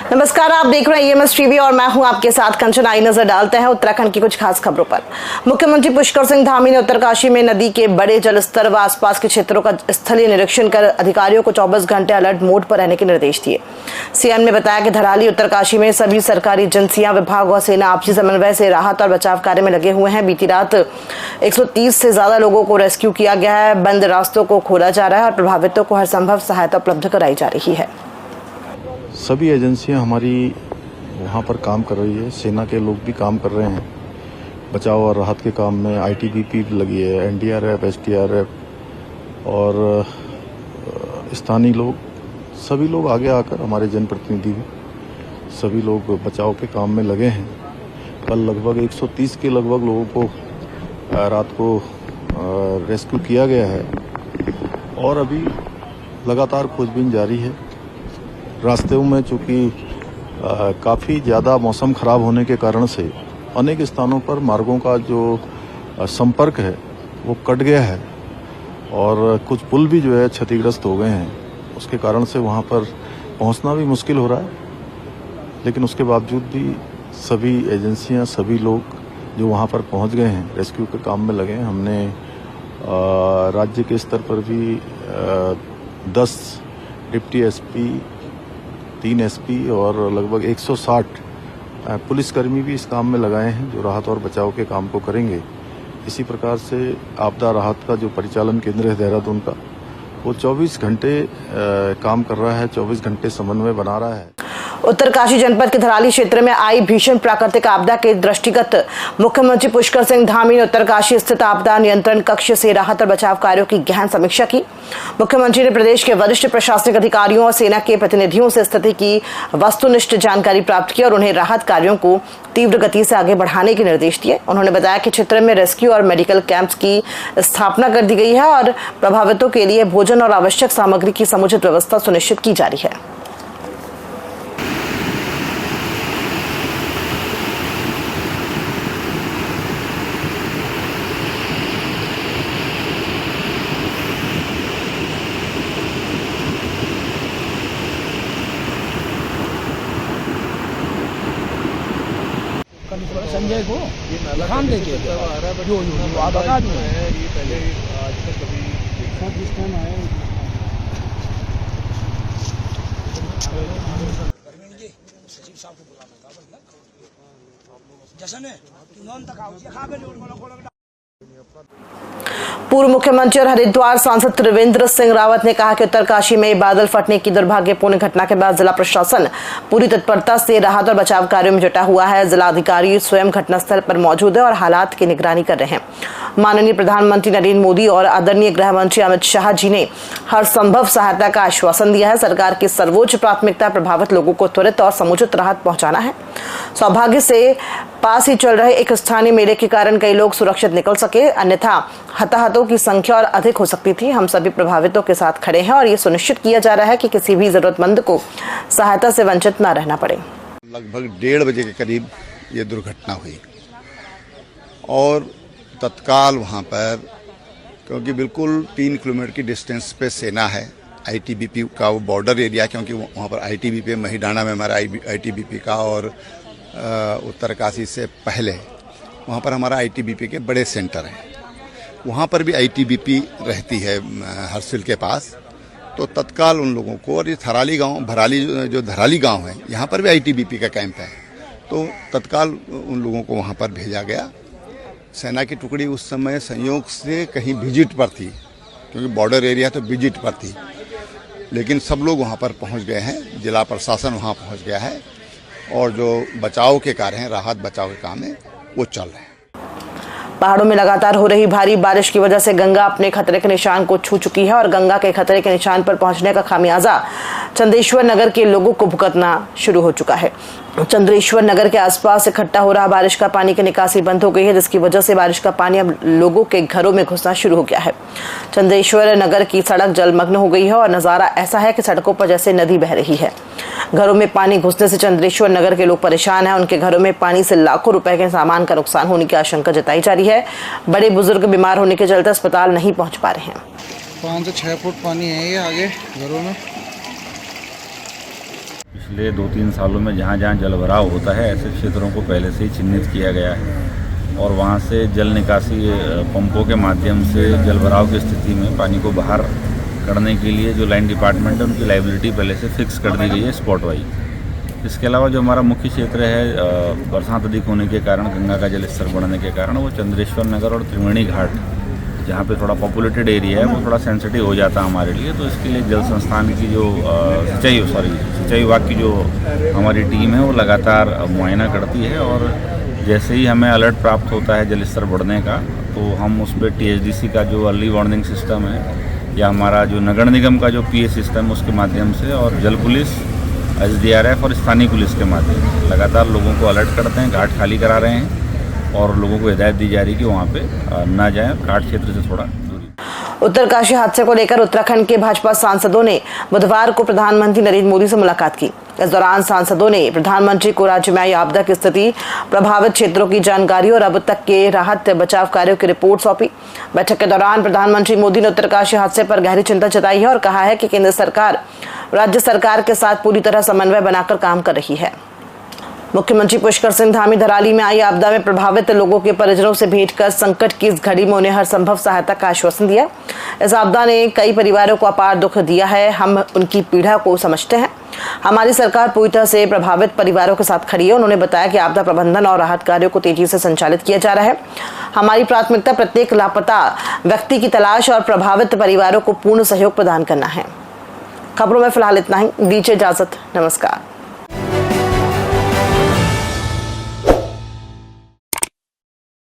नमस्कार, आप देख रहे हैं EMS टीवी और मैं हूं आपके साथ कंचन। आई नजर डालते हैं उत्तराखंड की कुछ खास खबरों पर। मुख्यमंत्री पुष्कर सिंह धामी ने उत्तरकाशी में नदी के बड़े जलस्तर व आसपास के क्षेत्रों का स्थलीय निरीक्षण कर अधिकारियों को 24 घंटे अलर्ट मोड पर रहने के निर्देश दिए। सीएम ने बताया कि धराली उत्तरकाशी में सभी सरकारी एजेंसियां, विभाग और सेना आपसी समन्वय से राहत और बचाव कार्य में लगे हुए हैं। बीती रात 130 से ज्यादा लोगों को रेस्क्यू किया गया है। बंद रास्तों को खोला जा रहा है और प्रभावितों को हर संभव सहायता उपलब्ध कराई जा रही है। सभी एजेंसियां हमारी वहाँ पर काम कर रही है। सेना के लोग भी काम कर रहे हैं बचाव और राहत के काम में। ITBP भी लगी है, NDRF, SDRF और स्थानीय लोग, सभी लोग आगे आकर, हमारे जनप्रतिनिधि भी, सभी लोग बचाव के काम में लगे हैं। कल लगभग 130 के लगभग लोगों को रात को रेस्क्यू किया गया है और अभी लगातार खोजबीन जारी है। रास्ते में चूँकि काफ़ी ज़्यादा मौसम ख़राब होने के कारण से अनेक स्थानों पर मार्गों का जो संपर्क है वो कट गया है और कुछ पुल भी जो है क्षतिग्रस्त हो गए हैं। उसके कारण से वहाँ पर पहुँचना भी मुश्किल हो रहा है, लेकिन उसके बावजूद भी सभी एजेंसियाँ, सभी लोग जो वहाँ पर पहुँच गए हैं, रेस्क्यू के काम में लगे हैं। हमने राज्य के स्तर पर भी 10 डिप्टी SP, 3 SP और लगभग 160 पुलिसकर्मी भी इस काम में लगाए हैं जो राहत और बचाव के काम को करेंगे। इसी प्रकार से आपदा राहत का जो परिचालन केंद्र है देहरादून का, वो 24 घंटे काम कर रहा है, 24 घंटे समन्वय बना रहा है। उत्तरकाशी जनपद के धराली क्षेत्र में आई भीषण प्राकृतिक आपदा के दृष्टिगत मुख्यमंत्री पुष्कर सिंह धामी ने उत्तरकाशी स्थित आपदा नियंत्रण कक्ष से राहत और बचाव कार्यों की गहन समीक्षा की। मुख्यमंत्री ने प्रदेश के वरिष्ठ प्रशासनिक अधिकारियों और सेना के प्रतिनिधियों से स्थिति की वस्तुनिष्ठ जानकारी प्राप्त की और उन्हें राहत कार्यों को तीव्र गति से आगे बढ़ाने के निर्देश दिए। उन्होंने बताया कि क्षेत्र में रेस्क्यू और मेडिकल कैंप्स की स्थापना कर दी गई है और प्रभावितों के लिए भोजन और आवश्यक सामग्री की समुचित व्यवस्था सुनिश्चित की जा रही है। संजय को काम देके जो आप बता दो ये पहले आज तक कभी जिस टाइम आए सचिव साहब को बुलाना था जैसा ने नॉन तक आओ खा के पूर्व मुख्यमंत्री और हरिद्वार सांसद त्रिवेंद्र सिंह रावत ने कहा कि उत्तरकाशी में बादल फटने की दुर्भाग्यपूर्ण घटना के बाद जिला प्रशासन पूरी तत्परता से राहत और बचाव कार्यों में जुटा हुआ है। जिला अधिकारी स्वयं घटनास्थल पर मौजूद है और हालात की निगरानी कर रहे हैं। माननीय प्रधानमंत्री नरेंद्र मोदी और आदरणीय गृह मंत्री अमित शाह जी ने हर संभव सहायता का आश्वासन दिया है। सरकार की सर्वोच्च प्राथमिकता प्रभावित लोगों को त्वरित और समुचित राहत पहुंचाना है। सौभाग्य से पास ही चल रहे एक स्थानीय मेले के कारण कई लोग सुरक्षित निकल सके, अन्यथा हताहतों की संख्या और अधिक हो सकती थी। हम सभी प्रभावितों के साथ खड़े हैं और ये सुनिश्चित किया जा रहा है कि किसी भी जरूरतमंद को सहायता से वंचित न रहना पड़े। लगभग 1:30 बजे के करीब ये दुर्घटना हुई और तत्काल वहाँ पर, क्योंकि बिल्कुल 3 किलोमीटर की डिस्टेंस पे सेना है, ITBP का वो बॉर्डर एरिया, क्योंकि वहाँ पर ITBP महिडाना में हमारा ITBP का और उत्तरकाशी से पहले वहाँ पर हमारा ITBP के बड़े सेंटर हैं। वहाँ पर भी ITBP रहती है हरसिल के पास। तो तत्काल उन लोगों को, और ये थराली गांव, भराली जो धराली गांव है, यहाँ पर भी ITBP का कैंप है, तो तत्काल उन लोगों को वहाँ पर भेजा गया। सेना की टुकड़ी उस समय संयोग से कहीं विजिट पर थी, क्योंकि बॉर्डर एरिया तो विजिट पर थी, लेकिन सब लोग वहाँ पर पहुँच गए हैं। जिला प्रशासन वहाँ पहुँच गया है और जो बचाव के कार्य हैं, राहत बचाव के काम है, वो चल रहे हैं। पहाड़ों में लगातार हो रही भारी बारिश की वजह से गंगा अपने खतरे के निशान को छू चुकी है और गंगा के खतरे के निशान पर पहुंचने का खामियाजा चंद्रेश्वर नगर के लोगों को भुगतना शुरू हो चुका है। चंद्रेश्वर नगर के आसपास इकट्ठा हो रहा बारिश का पानी की निकासी बंद हो गई है, जिसकी वजह से बारिश का पानी अब लोगों के घरों में घुसना शुरू हो गया है। चंद्रेश्वर नगर की सड़क जलमग्न हो गई है और नजारा ऐसा है कि सड़कों पर जैसे नदी बह रही है। घरों में पानी घुसने से चंद्रेश्वर नगर के लोग परेशान हैं। उनके घरों में पानी से लाखों रुपए के सामान का नुकसान होने की आशंका जताई जा रही है। बड़े बुजुर्ग बीमार होने के चलते अस्पताल नहीं पहुंच पा रहे हैं। 5 से 6 फुट पानी है ये आगे घरों में। पिछले 2-3 सालों में जहाँ जहाँ जल भराव होता है ऐसे क्षेत्रों को पहले से ही चिन्हित किया गया है और वहाँ से जल निकासी पंपों के माध्यम से जल भराव की स्थिति में पानी को बाहर करने के लिए जो लाइन डिपार्टमेंट है उनकी लाइबिलिटी पहले से फिक्स कर दी गई है स्पॉट वाइज। इसके अलावा जो हमारा मुख्य क्षेत्र है बरसात अधिक होने के कारण, गंगा का जल स्तर बढ़ने के कारण वो चंद्रेश्वर नगर और त्रिवेणी घाट जहाँ पे थोड़ा पॉपुलेटेड एरिया है वो थोड़ा सेंसिटिव हो जाता है हमारे लिए। तो इसके लिए जल संस्थान की जो सिंचाई विभाग की जो हमारी टीम है वो लगातार मुआयना करती है और जैसे ही हमें अलर्ट प्राप्त होता है जल स्तर बढ़ने का तो हम उस पर THDC का जो अर्ली वार्निंग सिस्टम है या हमारा जो नगर निगम का जो PA सिस्टम है उसके माध्यम से और जल पुलिस, SDRF और स्थानीय पुलिस के माध्यम से लगातार लोगों को अलर्ट करते हैं, घाट खाली करा रहे हैं और लोगों को हिदायत दी जा रही है कि वहाँ पे ना जाएं, घाट क्षेत्र से थोड़ा दूरी। उत्तरकाशी हादसे को लेकर उत्तराखंड के भाजपा सांसदों ने बुधवार को प्रधानमंत्री नरेंद्र मोदी से मुलाकात की। इस दौरान सांसदों ने प्रधानमंत्री को राज्य में आई आपदा की स्थिति, प्रभावित क्षेत्रों की जानकारी और अब तक के राहत बचाव कार्यों की रिपोर्ट सौंपी। बैठक के दौरान प्रधानमंत्री मोदी ने उत्तरकाशी हादसे पर गहरी चिंता जताई है और कहा है कि केंद्र सरकार राज्य सरकार के साथ पूरी तरह समन्वय बनाकर काम कर रही है। मुख्यमंत्री पुष्कर सिंह धामी धराली में आई आपदा में प्रभावित लोगों के परिजनों से भेंट कर संकट की इस घड़ी में उन्हें हर संभव सहायता का आश्वासन दिया। इस आपदा ने कई परिवारों को अपार दुख दिया है, हम उनकी पीड़ा को समझते हैं। हमारी सरकार पूरी तरह से प्रभावित परिवारों के साथ खड़ी है। उन्होंने बताया कि आपदा प्रबंधन और राहत कार्यों को तेजी से संचालित किया जा रहा है। हमारी प्राथमिकता प्रत्येक लापता व्यक्ति की तलाश और प्रभावित परिवारों को पूर्ण सहयोग प्रदान करना है। खबरों में फिलहाल इतना ही, दीजिए इजाजत, नमस्कार।